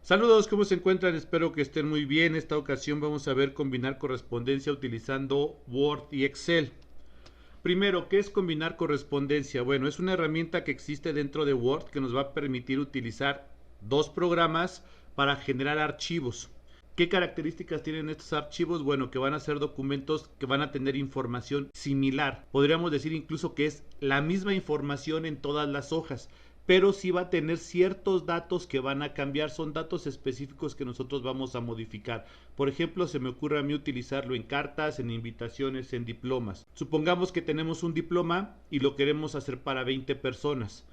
Saludos, ¿cómo se encuentran? Espero que estén muy bien. En esta ocasión vamos a ver combinar correspondencia utilizando Word y Excel. Primero, ¿qué es combinar correspondencia? Bueno, es una herramienta que existe dentro de Word que nos va a permitir utilizar dos programas para generar archivos. ¿Qué características tienen estos archivos? Bueno, que van a ser documentos que van a tener información similar. Podríamos decir incluso que es la misma información en todas las hojas, pero sí va a tener ciertos datos que van a cambiar, son datos específicos que nosotros vamos a modificar. Por ejemplo, se me ocurre a mí utilizarlo en cartas, en invitaciones, en diplomas. Supongamos que tenemos un diploma y lo queremos hacer para 20 personas.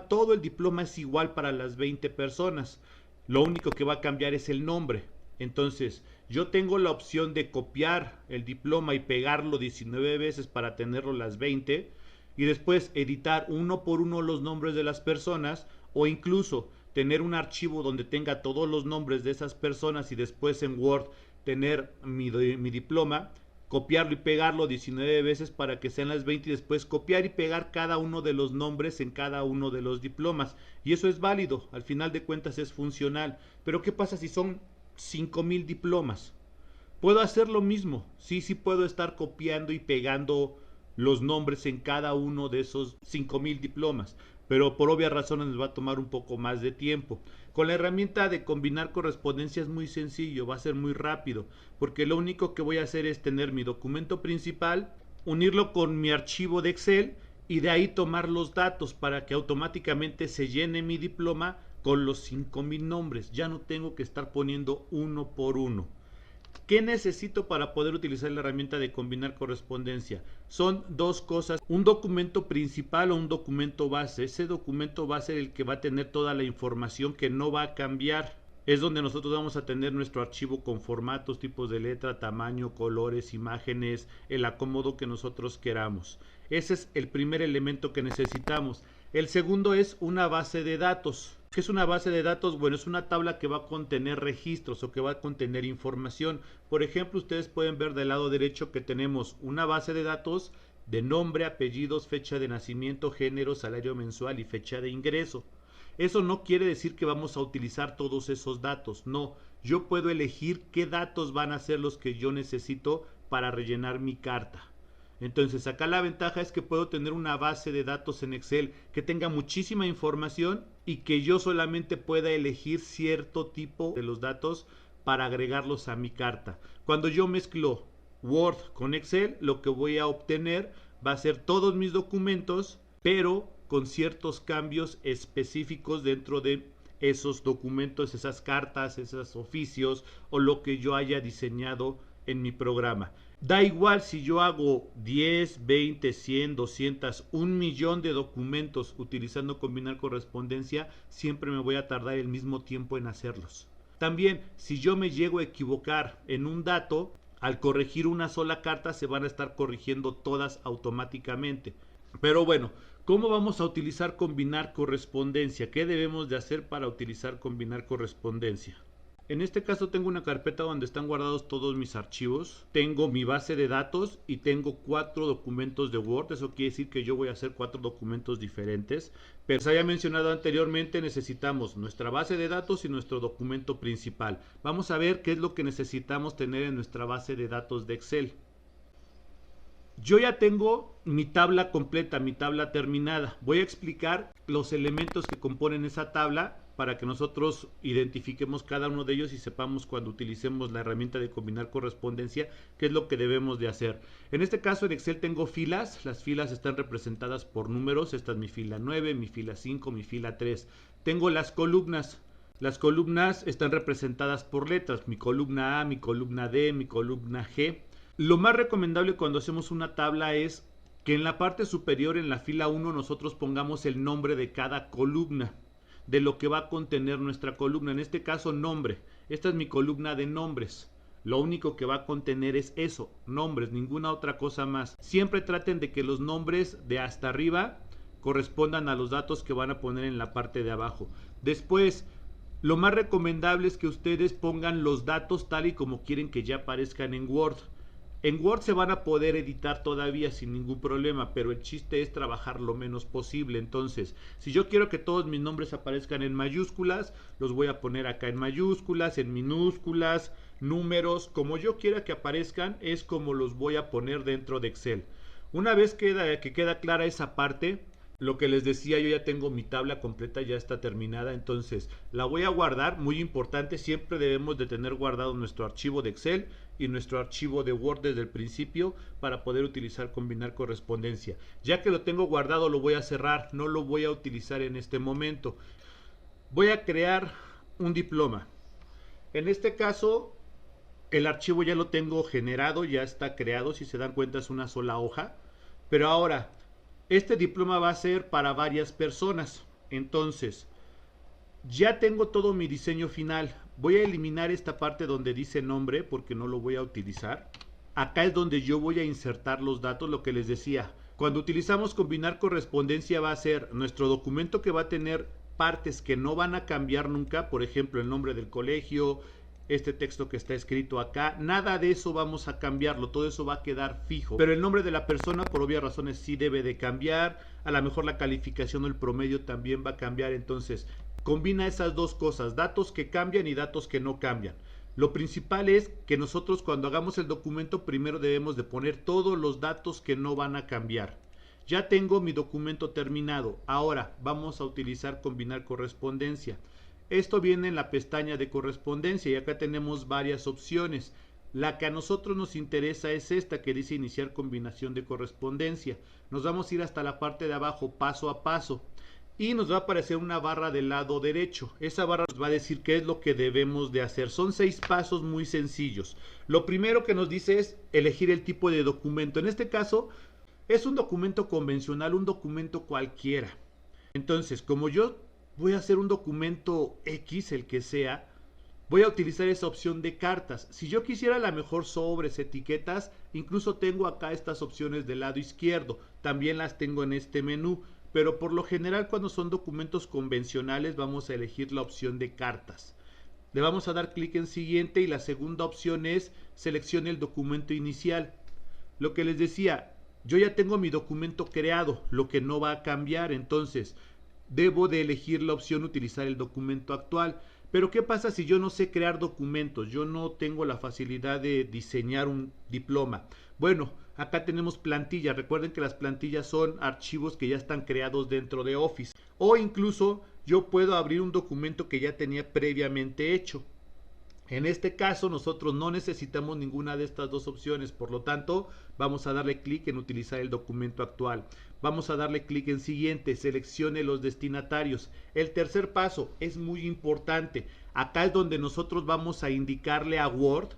Todo el diploma es igual para las 20 personas. Lo único que va a cambiar es el nombre. Entonces, yo tengo la opción de copiar el diploma y pegarlo 19 veces para tenerlo las 20 y después editar uno por uno los nombres de las personas, o incluso tener un archivo donde tenga todos los nombres de esas personas y después en Word tener mi diploma, copiarlo y pegarlo 19 veces para que sean las 20 y después copiar y pegar cada uno de los nombres en cada uno de los diplomas. Y eso es válido, al final de cuentas es funcional. Pero ¿qué pasa si son 5000 diplomas? ¿Puedo hacer lo mismo? Sí puedo estar copiando y pegando los nombres en cada uno de esos 5000 diplomas, pero por obvias razones nos va a tomar un poco más de tiempo. Con la herramienta de combinar correspondencia es muy sencillo, va a ser muy rápido, porque lo único que voy a hacer es tener mi documento principal, unirlo con mi archivo de Excel y de ahí tomar los datos para que automáticamente se llene mi diploma con los 5000 nombres. Ya no tengo que estar poniendo uno por uno. ¿Qué necesito para poder utilizar la herramienta de combinar correspondencia? Son dos cosas, un documento principal o un documento base. Ese documento va a ser el que va a tener toda la información que no va a cambiar. Es donde nosotros vamos a tener nuestro archivo con formatos, tipos de letra, tamaño, colores, imágenes, el acomodo que nosotros queramos. Ese es el primer elemento que necesitamos. El segundo es una base de datos. ¿Qué es una base de datos? Bueno, es una tabla que va a contener registros o que va a contener información. Por ejemplo, ustedes pueden ver del lado derecho que tenemos una base de datos de nombre, apellidos, fecha de nacimiento, género, salario mensual y fecha de ingreso. Eso no quiere decir que vamos a utilizar todos esos datos, no. Yo puedo elegir qué datos van a ser los que yo necesito para rellenar mi carta. Entonces acá la ventaja es que puedo tener una base de datos en Excel que tenga muchísima información y que yo solamente pueda elegir cierto tipo de los datos para agregarlos a mi carta. Cuando yo mezclo Word con Excel, lo que voy a obtener va a ser todos mis documentos, pero con ciertos cambios específicos dentro de esos documentos, esas cartas, esos oficios o lo que yo haya diseñado en mi programa. Da igual si yo hago 10, 20, 100, 200, 1.000.000 de documentos utilizando combinar correspondencia, siempre me voy a tardar el mismo tiempo en hacerlos. También, si yo me llego a equivocar en un dato, al corregir una sola carta se van a estar corrigiendo todas automáticamente. Pero bueno, ¿cómo vamos a utilizar combinar correspondencia? ¿Qué debemos de hacer para utilizar combinar correspondencia? En este caso tengo una carpeta donde están guardados todos mis archivos, tengo mi base de datos y tengo 4 documentos de Word. Eso quiere decir que yo voy a hacer 4 documentos diferentes, pero como había mencionado anteriormente, necesitamos nuestra base de datos y nuestro documento principal. Vamos a ver qué es lo que necesitamos tener en nuestra base de datos de Excel. Yo ya tengo mi tabla completa, mi tabla terminada. Voy a explicar los elementos que componen esa tabla para que nosotros identifiquemos cada uno de ellos y sepamos cuando utilicemos la herramienta de combinar correspondencia qué es lo que debemos de hacer. En este caso en Excel tengo filas, las filas están representadas por números. Esta es mi fila 9, mi fila 5, mi fila 3. Tengo las columnas están representadas por letras, mi columna A, mi columna D, mi columna G. Lo más recomendable cuando hacemos una tabla es que en la parte superior, en la fila 1, nosotros pongamos el nombre de cada columna, de lo que va a contener nuestra columna. En este caso, nombre. Esta es mi columna de nombres. Lo único que va a contener es eso, nombres, ninguna otra cosa más. Siempre traten de que los nombres de hasta arriba correspondan a los datos que van a poner en la parte de abajo. Después, Lo más recomendable es que ustedes pongan los datos tal y como quieren que ya aparezcan en Word. En Word se van a poder editar todavía sin ningún problema, pero el chiste es trabajar lo menos posible. Entonces, si yo quiero que todos mis nombres aparezcan en mayúsculas, los voy a poner acá en mayúsculas, en minúsculas, números, como yo quiera que aparezcan, es como los voy a poner dentro de Excel. Una vez que queda clara esa parte, lo que les decía, yo ya tengo mi tabla completa, ya está terminada, entonces la voy a guardar. Muy importante, siempre debemos de tener guardado nuestro archivo de Excel y nuestro archivo de Word desde el principio para poder utilizar combinar correspondencia. Ya que lo tengo guardado, lo voy a cerrar, no lo voy a utilizar en este momento. Voy a crear un diploma. En este caso, el archivo ya lo tengo generado, ya está creado, si se dan cuenta es una sola hoja, pero ahora este diploma va a ser para varias personas. Entonces, ya tengo todo mi diseño final. Voy a eliminar esta parte donde dice nombre porque no lo voy a utilizar. Acá es donde yo voy a insertar los datos, lo que les decía. Cuando utilizamos combinar correspondencia va a ser nuestro documento que va a tener partes que no van a cambiar nunca. Por ejemplo, el nombre del colegio, este texto que está escrito acá, nada de eso vamos a cambiarlo, todo eso va a quedar fijo, pero el nombre de la persona por obvias razones sí debe de cambiar, a lo mejor la calificación o el promedio también va a cambiar. Entonces combina esas dos cosas, datos que cambian y datos que no cambian. Lo principal es que nosotros cuando hagamos el documento primero debemos de poner todos los datos que no van a cambiar. Ya tengo mi documento terminado, ahora vamos a utilizar combinar correspondencia. Esto viene en la pestaña de correspondencia y acá tenemos varias opciones. La que a nosotros nos interesa es esta que dice iniciar combinación de correspondencia. Nos vamos a ir hasta la parte de abajo paso a paso y nos va a aparecer una barra del lado derecho. Esa barra nos va a decir qué es lo que debemos de hacer. Son 6 pasos muy sencillos. Lo primero que nos dice es elegir el tipo de documento. En este caso es un documento convencional, un documento cualquiera. Entonces, como yo voy a hacer un documento X, el que sea, voy a utilizar esa opción de cartas. Si yo quisiera a lo mejor sobres, etiquetas, incluso tengo acá estas opciones del lado izquierdo, también las tengo en este menú, pero por lo general cuando son documentos convencionales vamos a elegir la opción de cartas. Le vamos a dar clic en siguiente y la segunda opción es seleccione el documento inicial. Lo que les decía, yo ya tengo mi documento creado, lo que no va a cambiar, entonces debo de elegir la opción utilizar el documento actual. Pero ¿qué pasa si yo no sé crear documentos? Yo no tengo la facilidad de diseñar un diploma. Bueno, acá tenemos plantillas. Recuerden que las plantillas son archivos que ya están creados dentro de Office. O incluso yo puedo abrir un documento que ya tenía previamente hecho. En este caso nosotros no necesitamos ninguna de estas dos opciones, por lo tanto vamos a darle clic en utilizar el documento actual. Vamos a darle clic en siguiente, seleccione los destinatarios. El tercer paso es muy importante. Acá es donde nosotros vamos a indicarle a Word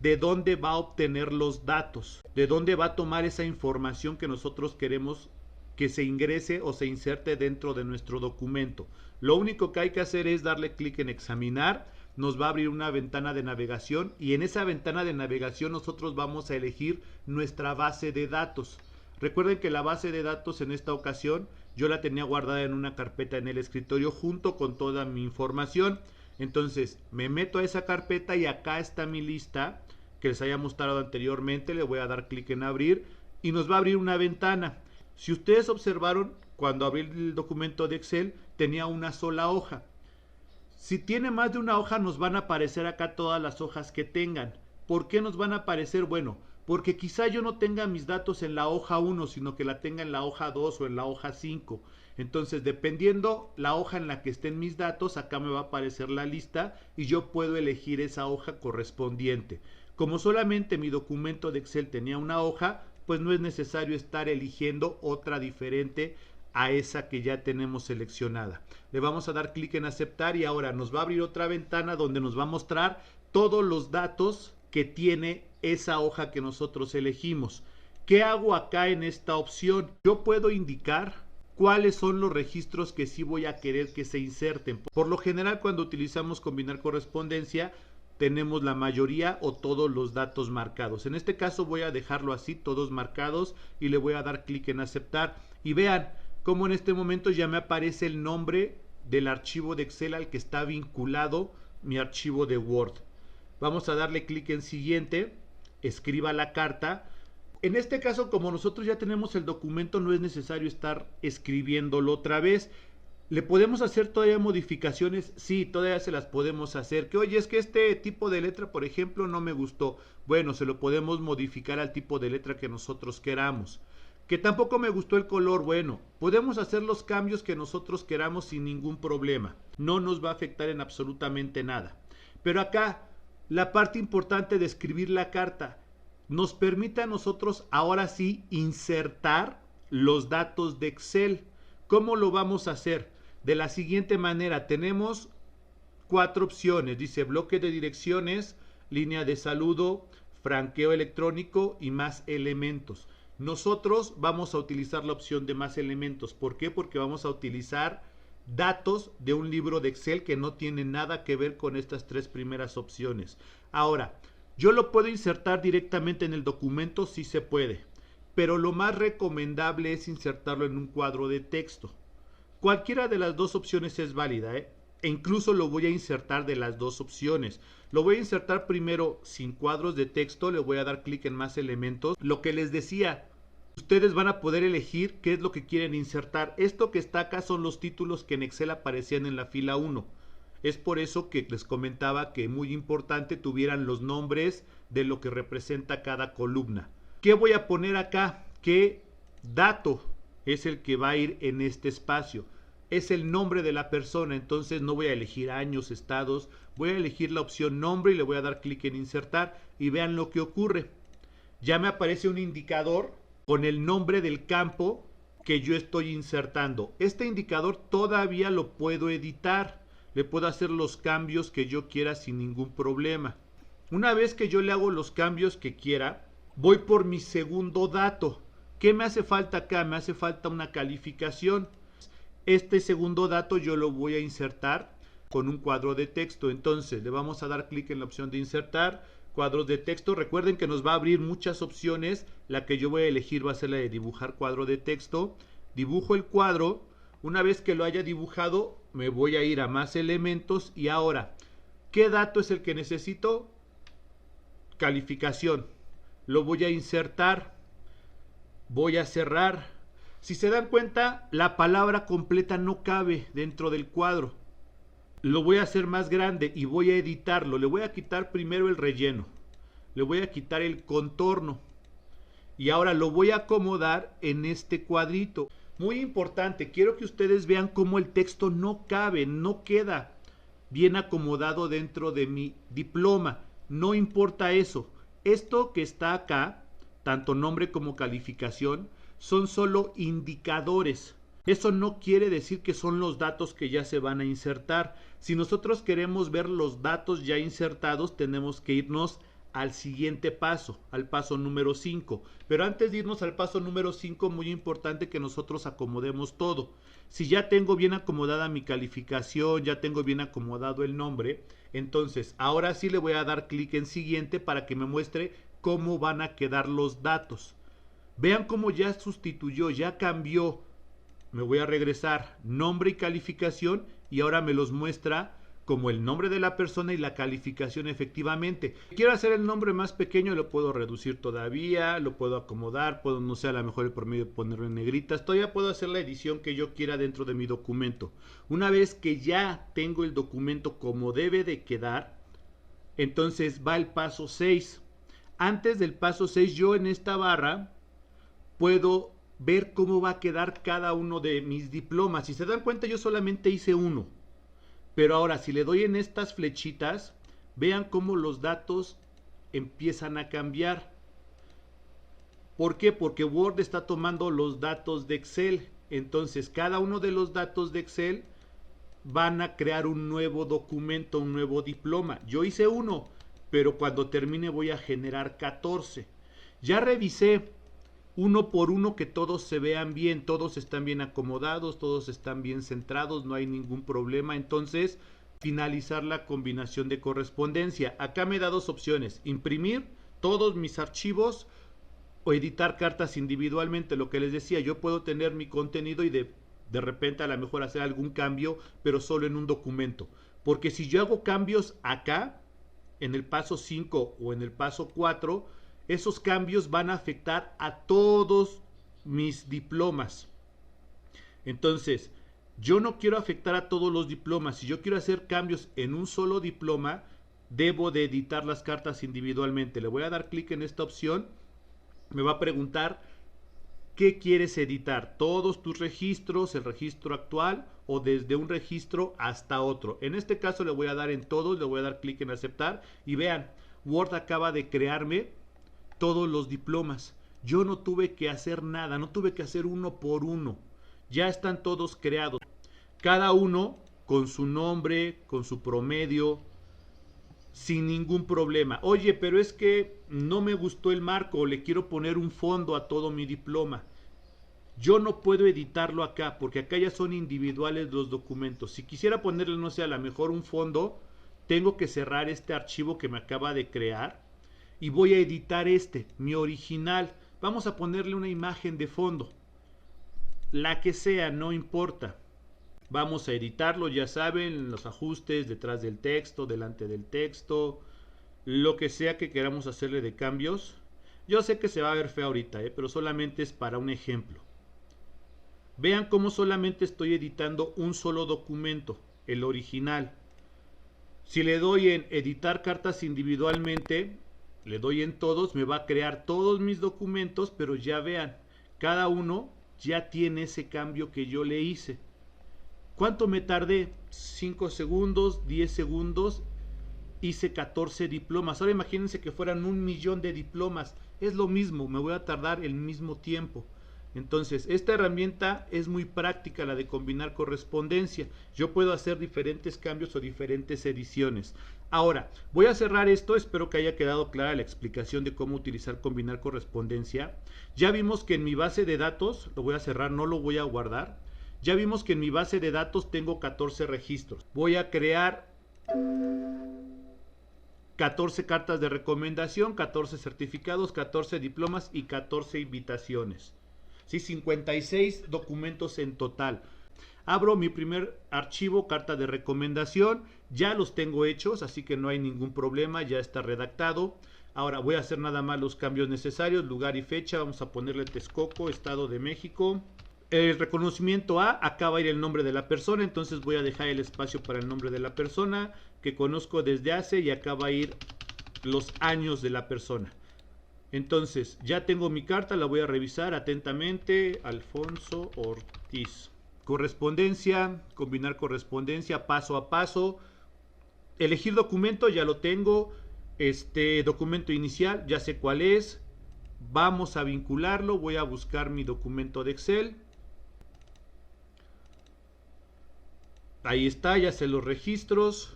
de dónde va a obtener los datos, de dónde va a tomar esa información que nosotros queremos que se ingrese o se inserte dentro de nuestro documento. Lo único que hay que hacer es darle clic en examinar. Nos va a abrir una ventana de navegación y en esa ventana de navegación nosotros vamos a elegir nuestra base de datos. Recuerden que la base de datos en esta ocasión yo la tenía guardada en una carpeta en el escritorio junto con toda mi información. Entonces me meto a esa carpeta y acá está mi lista que les había mostrado anteriormente. Le voy a dar clic en abrir y nos va a abrir una ventana. Si ustedes observaron, cuando abrí el documento de Excel tenía una sola hoja. Si tiene más de una hoja nos van a aparecer acá todas las hojas que tengan. ¿Por qué nos van a aparecer? Bueno, porque quizá yo no tenga mis datos en la hoja 1, sino que la tenga en la hoja 2 o en la hoja 5. Entonces, dependiendo la hoja en la que estén mis datos, acá me va a aparecer la lista y yo puedo elegir esa hoja correspondiente. Como solamente mi documento de Excel tenía una hoja, pues no es necesario estar eligiendo otra diferente a esa que ya tenemos seleccionada. Le vamos a dar clic en aceptar y ahora nos va a abrir otra ventana donde nos va a mostrar todos los datos que tiene esa hoja que nosotros elegimos. ¿Qué hago acá en esta opción? Yo puedo indicar cuáles son los registros que sí voy a querer que se inserten. Por lo general, cuando utilizamos combinar correspondencia, tenemos la mayoría o todos los datos marcados. En este caso voy a dejarlo así, todos marcados, y le voy a dar clic en aceptar. Y vean cómo en este momento ya me aparece el nombre del archivo de Excel al que está vinculado mi archivo de Word. Vamos a darle clic en siguiente, escriba la carta. En este caso, como nosotros ya tenemos el documento, no es necesario estar escribiéndolo otra vez. ¿Le podemos hacer todavía modificaciones? Sí, todavía se las podemos hacer. Que oye, es que este tipo de letra, por ejemplo, no me gustó. Bueno, se lo podemos modificar al tipo de letra que nosotros queramos. Que tampoco me gustó el color. Bueno, podemos hacer los cambios que nosotros queramos sin ningún problema. No nos va a afectar en absolutamente nada. Pero acá, la parte importante de escribir la carta nos permite a nosotros ahora sí insertar los datos de Excel. ¿Cómo lo vamos a hacer? De la siguiente manera, tenemos 4 opciones. Dice bloque de direcciones, línea de saludo, franqueo electrónico y más elementos. Nosotros vamos a utilizar la opción de más elementos. ¿Por qué? Porque vamos a utilizar datos de un libro de Excel que no tiene nada que ver con estas 3 primeras opciones. Ahora, ¿yo lo puedo insertar directamente en el documento? Sí se puede, pero lo más recomendable es insertarlo en un cuadro de texto. Cualquiera de las dos opciones es válida, e incluso lo voy a insertar de las dos opciones. Lo voy a insertar primero sin cuadros de texto, le voy a dar clic en más elementos. Lo que les decía, ustedes van a poder elegir qué es lo que quieren insertar. Esto que está acá son los títulos que en Excel aparecían en la fila 1. Es por eso que les comentaba que muy importante tuvieran los nombres de lo que representa cada columna. ¿Qué voy a poner acá? ¿Qué dato es el que va a ir en este espacio? Es el nombre de la persona, entonces no voy a elegir años, estados, voy a elegir la opción nombre y le voy a dar clic en insertar y vean lo que ocurre. Ya me aparece un indicador con el nombre del campo que yo estoy insertando. Este indicador todavía lo puedo editar, le puedo hacer los cambios que yo quiera sin ningún problema. Una vez que yo le hago los cambios que quiera, voy por mi segundo dato. ¿Qué me hace falta acá? Me hace falta una calificación. Este segundo dato yo lo voy a insertar con un cuadro de texto. Entonces le vamos a dar clic en la opción de insertar, cuadros de texto. Recuerden que nos va a abrir muchas opciones. La que yo voy a elegir va a ser la de dibujar cuadro de texto. Dibujo el cuadro. Una vez que lo haya dibujado, me voy a ir a más elementos. Y ahora, ¿qué dato es el que necesito? Calificación. Lo voy a insertar. Voy a cerrar. Si se dan cuenta, la palabra completa no cabe dentro del cuadro. Lo voy a hacer más grande y voy a editarlo. Le voy a quitar primero el relleno. Le voy a quitar el contorno. Y ahora lo voy a acomodar en este cuadrito. Muy importante, quiero que ustedes vean cómo el texto no cabe, no queda bien acomodado dentro de mi diploma. No importa eso. Esto que está acá, tanto nombre como calificación, son solo indicadores. Eso no quiere decir que son los datos que ya se van a insertar. Si nosotros queremos ver los datos ya insertados, tenemos que irnos al siguiente paso, al paso número 5. Pero antes de irnos al paso número 5, muy importante que nosotros acomodemos todo. Si ya tengo bien acomodada mi calificación, ya tengo bien acomodado el nombre, entonces ahora sí le voy a dar clic en siguiente para que me muestre cómo van a quedar los datos. Vean cómo ya sustituyó, ya cambió. Me voy a regresar, nombre y calificación, y ahora me los muestra como el nombre de la persona y la calificación efectivamente. Si quiero hacer el nombre más pequeño, lo puedo reducir todavía, lo puedo acomodar, puedo, no sé, a lo mejor el promedio ponerlo en negritas. Todavía puedo hacer la edición que yo quiera dentro de mi documento. Una vez que ya tengo el documento como debe de quedar, entonces va el paso 6. Antes del paso 6, yo en esta barra puedo ver cómo va a quedar cada uno de mis diplomas. Si se dan cuenta, yo solamente hice uno. Pero ahora, si le doy en estas flechitas, vean cómo los datos empiezan a cambiar. ¿Por qué? Porque Word está tomando los datos de Excel. Entonces, cada uno de los datos de Excel van a crear un nuevo documento, un nuevo diploma. Yo hice uno, pero cuando termine voy a generar 14. Ya revisé uno por uno que todos se vean bien, todos están bien acomodados, todos están bien centrados, no hay ningún problema. Entonces, finalizar la combinación de correspondencia. Acá me da dos opciones: imprimir todos mis archivos o editar cartas individualmente. Lo que les decía, yo puedo tener mi contenido y de de repente a lo mejor hacer algún cambio, pero solo en un documento. Porque si yo hago cambios acá, en el paso 5 o en el paso 4, esos cambios van a afectar a todos mis diplomas. Entonces, yo no quiero afectar a todos los diplomas. Si yo quiero hacer cambios en un solo diploma, debo de editar las cartas individualmente. Le voy a dar clic en esta opción. Me va a preguntar ¿qué quieres editar? ¿Todos tus registros, el registro actual o desde un registro hasta otro? En este caso le voy a dar en todos, le voy a dar clic en aceptar y vean, Word acaba de crearme todos los diplomas. Yo no tuve que hacer nada, no tuve que hacer uno por uno. Ya están todos creados. Cada uno con su nombre, con su promedio, sin ningún problema. Oye, pero es que no me gustó el marco, le quiero poner un fondo a todo mi diploma. Yo no puedo editarlo acá, porque acá ya son individuales los documentos. Si quisiera ponerle, no sé, a lo mejor un fondo, tengo que cerrar este archivo que me acaba de crear y voy a editar mi original. Vamos a ponerle una imagen de fondo. La que sea, no importa. Vamos a editarlo, ya saben, los ajustes detrás del texto, delante del texto, lo que sea que queramos hacerle de cambios. Yo sé que se va a ver feo ahorita, pero solamente es para un ejemplo. Vean cómo solamente estoy editando un solo documento, el original. Si le doy en editar cartas individualmente, le doy en todos, me va a crear todos mis documentos, pero ya vean, cada uno ya tiene ese cambio que yo le hice. ¿Cuánto me tardé? 5 segundos, 10 segundos, hice 14 diplomas. Ahora imagínense que fueran 1.000.000 de diplomas. Es lo mismo, me voy a tardar el mismo tiempo. Entonces, esta herramienta es muy práctica, la de combinar correspondencia. Yo puedo hacer diferentes cambios o diferentes ediciones. Ahora, voy a cerrar esto, espero que haya quedado clara la explicación de cómo utilizar combinar correspondencia. Ya vimos que en mi base de datos, lo voy a cerrar, no lo voy a guardar. Ya vimos que en mi base de datos tengo 14 registros. Voy a crear 14 cartas de recomendación, 14 certificados, 14 diplomas y 14 invitaciones. ¿Sí? 56 documentos en total. Abro mi primer archivo, carta de recomendación. Ya los tengo hechos, así que no hay ningún problema, ya está redactado. Ahora voy a hacer nada más los cambios necesarios, lugar y fecha. Vamos a ponerle Texcoco, Estado de México. El reconocimiento A, acá va a ir el nombre de la persona, entonces voy a dejar el espacio para el nombre de la persona que conozco desde hace y acá va a ir los años de la persona. Entonces, ya tengo mi carta, la voy a revisar atentamente. Alfonso Ortiz. Correspondencia, combinar correspondencia paso a paso. Elegir documento, ya lo tengo. Documento inicial, ya sé cuál es. Vamos a vincularlo, voy a buscar mi documento de Excel. Ahí está, ya sé los registros.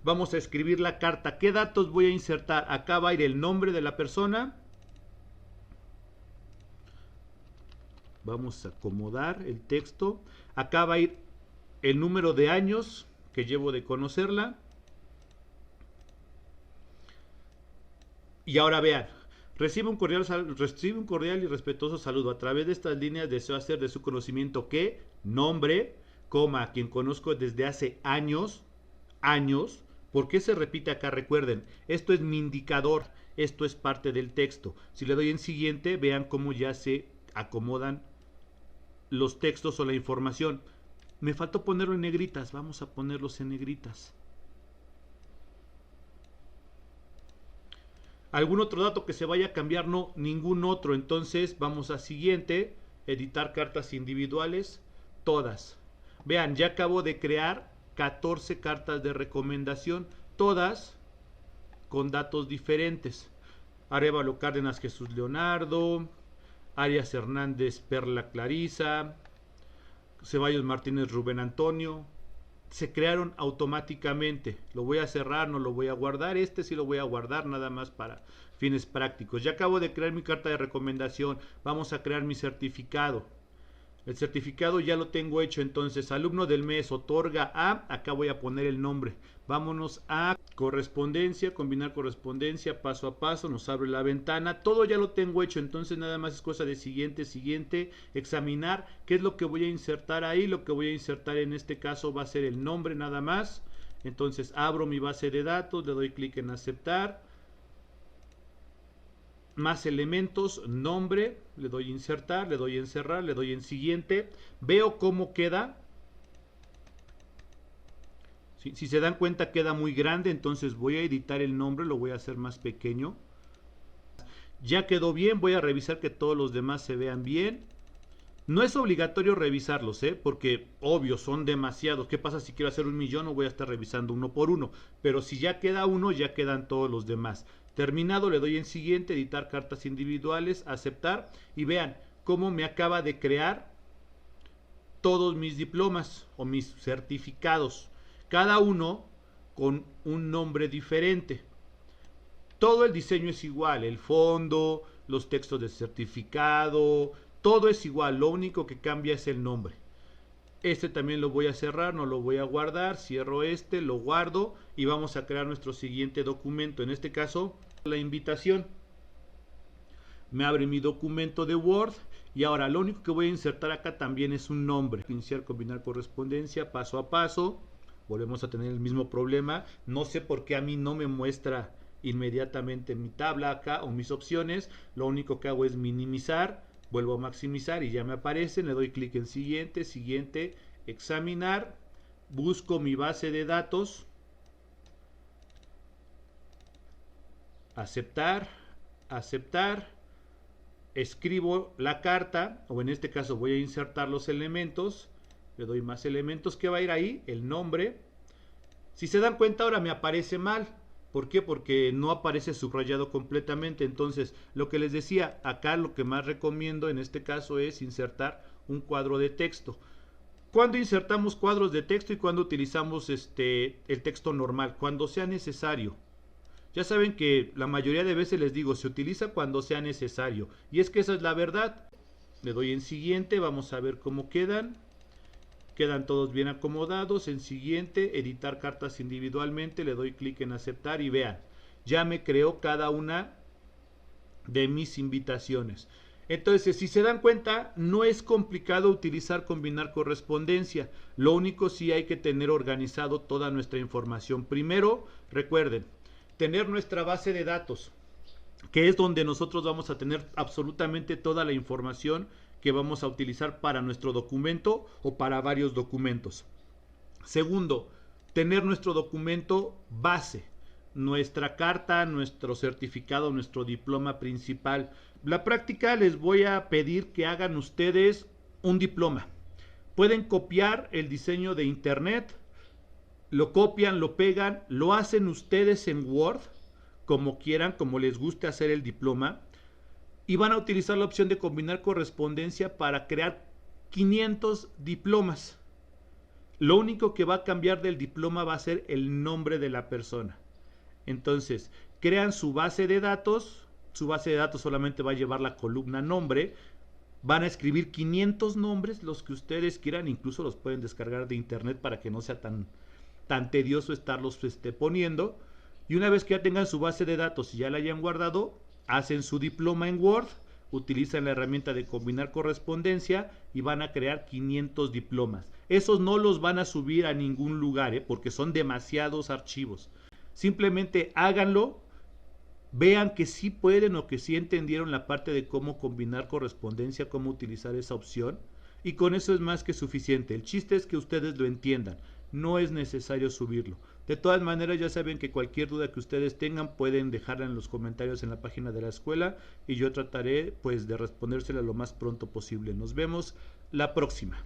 Vamos a escribir la carta. ¿Qué datos voy a insertar? Acá va a ir el nombre de la persona. Vamos a acomodar el texto. Acá va a ir el número de años que llevo de conocerla. Y ahora vean. Recibe un cordial y respetuoso saludo. A través de estas líneas deseo hacer de su conocimiento que nombre, coma, a quien conozco desde hace años. ¿Por qué se repite acá? Recuerden, esto es mi indicador, esto es parte del texto. Si le doy en siguiente, vean cómo ya se acomodan los textos o la información. Me faltó ponerlo en negritas, vamos a ponerlos en negritas. ¿Algún otro dato que se vaya a cambiar? No, ningún otro. Entonces vamos a siguiente, editar cartas individuales, todas. Vean, ya acabo de crear 14 cartas de recomendación, todas con datos diferentes. Arévalo Cárdenas Jesús Leonardo, Arias Hernández Perla Clarisa, Ceballos Martínez Rubén Antonio. Se crearon automáticamente. Lo voy a cerrar, no lo voy a guardar. Sí lo voy a guardar nada más para fines prácticos. Ya acabo de crear mi carta de recomendación. Vamos a crear mi certificado. El certificado ya lo tengo hecho, entonces alumno del mes otorga a, acá voy a poner el nombre. Vámonos a correspondencia, combinar correspondencia, paso a paso, nos abre la ventana. Todo ya lo tengo hecho, entonces nada más es cosa de siguiente, examinar qué es lo que voy a insertar ahí. Lo que voy a insertar en este caso va a ser el nombre nada más. Entonces abro mi base de datos, le doy clic en aceptar. Más elementos, nombre, le doy insertar, le doy en cerrar, le doy en siguiente. Veo cómo queda. Si se dan cuenta queda muy grande, entonces voy a editar el nombre, lo voy a hacer más pequeño. Ya quedó bien, voy a revisar que todos los demás se vean bien. No es obligatorio revisarlos, porque obvio son demasiados. ¿Qué pasa si quiero hacer 1.000.000? No voy a estar revisando uno por uno. Pero si ya queda uno, ya quedan todos los demás. Terminado, le doy en siguiente, editar cartas individuales, aceptar. Y vean cómo me acaba de crear todos mis diplomas o mis certificados. Cada uno con un nombre diferente. Todo el diseño es igual, el fondo, los textos de certificado, todo es igual, lo único que cambia es el nombre. Este también lo voy a cerrar, no lo voy a guardar, cierro este, lo guardo y vamos a crear nuestro siguiente documento. En este caso, la invitación. Me abre mi documento de Word y ahora lo único que voy a insertar acá también es un nombre. Iniciar, combinar correspondencia, paso a paso. Volvemos a tener el mismo problema. No sé por qué a mí no me muestra inmediatamente mi tabla acá o mis opciones. Lo único que hago es minimizar. Vuelvo a maximizar y ya me aparece, le doy clic en siguiente, examinar, busco mi base de datos, aceptar, escribo la carta, o en este caso voy a insertar los elementos, le doy más elementos, que va a ir ahí, el nombre. Si se dan cuenta ahora me aparece mal. ¿Por qué? Porque no aparece subrayado completamente. Entonces, lo que les decía, acá lo que más recomiendo en este caso es insertar un cuadro de texto. ¿Cuándo insertamos cuadros de texto y cuándo utilizamos el texto normal? Cuando sea necesario. Ya saben que la mayoría de veces les digo, se utiliza cuando sea necesario. Y es que esa es la verdad. Le doy en siguiente, vamos a ver cómo quedan. Quedan todos bien acomodados. En siguiente, editar cartas individualmente, le doy clic en aceptar y vean, ya me creó cada una de mis invitaciones. Entonces, si se dan cuenta, no es complicado utilizar combinar correspondencia. Lo único sí hay que tener organizado toda nuestra información. Primero, recuerden, tener nuestra base de datos, que es donde nosotros vamos a tener absolutamente toda la información que vamos a utilizar para nuestro documento o para varios documentos. Segundo, tener nuestro documento base, nuestra carta, nuestro certificado, nuestro diploma principal. La práctica les voy a pedir que hagan ustedes un diploma. Pueden copiar el diseño de internet, lo copian, lo pegan, lo hacen ustedes en Word, como quieran, como les guste hacer el diploma. Y van a utilizar la opción de combinar correspondencia para crear 500 diplomas. Lo único que va a cambiar del diploma va a ser el nombre de la persona. Entonces, crean su base de datos. Su base de datos solamente va a llevar la columna nombre. Van a escribir 500 nombres, los que ustedes quieran. Incluso los pueden descargar de internet para que no sea tan tedioso estarlos poniendo. Y una vez que ya tengan su base de datos y ya la hayan guardado, hacen su diploma en Word, utilizan la herramienta de combinar correspondencia y van a crear 500 diplomas. Esos no los van a subir a ningún lugar, porque son demasiados archivos. Simplemente háganlo, vean que sí pueden o que sí entendieron la parte de cómo combinar correspondencia, cómo utilizar esa opción, y con eso es más que suficiente. El chiste es que ustedes lo entiendan, no es necesario subirlo. De todas maneras, ya saben que cualquier duda que ustedes tengan pueden dejarla en los comentarios en la página de la escuela y yo trataré pues de respondérsela lo más pronto posible. Nos vemos la próxima.